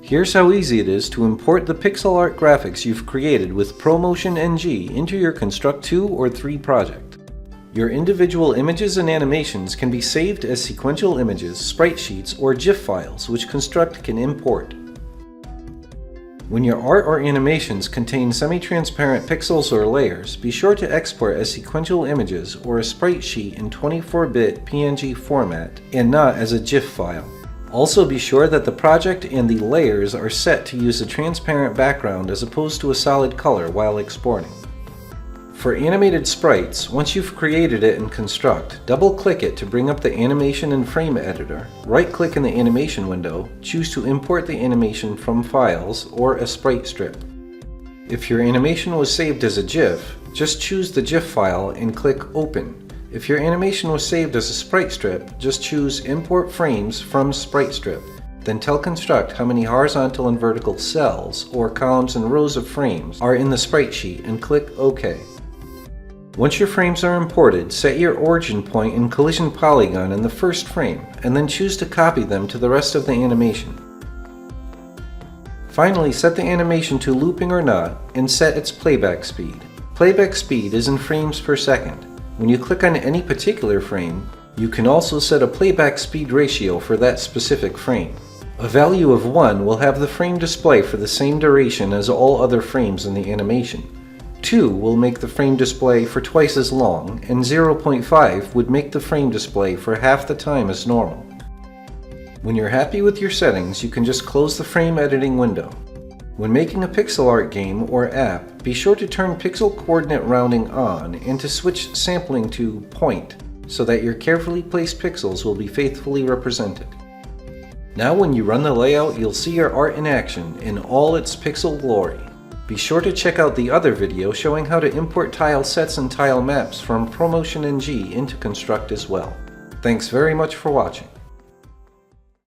Here's how easy it is to import the pixel art graphics you've created with ProMotion NG into your Construct 2 or 3 project. Your individual images and animations can be saved as sequential images, sprite sheets, or GIF files, which Construct can import. When your art or animations contain semi-transparent pixels or layers, be sure to export as sequential images or a sprite sheet in 24-bit PNG format and not as a GIF file. Also be sure that the project and the layers are set to use a transparent background as opposed to a solid color while exporting. For animated sprites, once you've created it in Construct, double-click it to bring up the Animation and Frame editor, right-click in the animation window, choose to import the animation from Files or a sprite strip. If your animation was saved as a GIF, just choose the GIF file and click Open. If your animation was saved as a sprite strip, just choose Import Frames from Sprite Strip. Then tell Construct how many horizontal and vertical cells, or columns and rows of frames, are in the sprite sheet and click OK. Once your frames are imported, set your origin point and collision polygon in the first frame, and then choose to copy them to the rest of the animation. Finally, set the animation to looping or not, and set its playback speed. Playback speed is in frames per second. When you click on any particular frame, you can also set a playback speed ratio for that specific frame. A value of 1 will have the frame display for the same duration as all other frames in the animation. 2 will make the frame display for twice as long, and 0.5 would make the frame display for half the time as normal. When you're happy with your settings, you can just close the frame editing window. When making a pixel art game or app, be sure to turn pixel coordinate rounding on and to switch sampling to point, so that your carefully placed pixels will be faithfully represented. Now when you run the layout, you'll see your art in action in all its pixel glory. Be sure to check out the other video showing how to import tile sets and tile maps from ProMotion NG into Construct as well. Thanks very much for watching.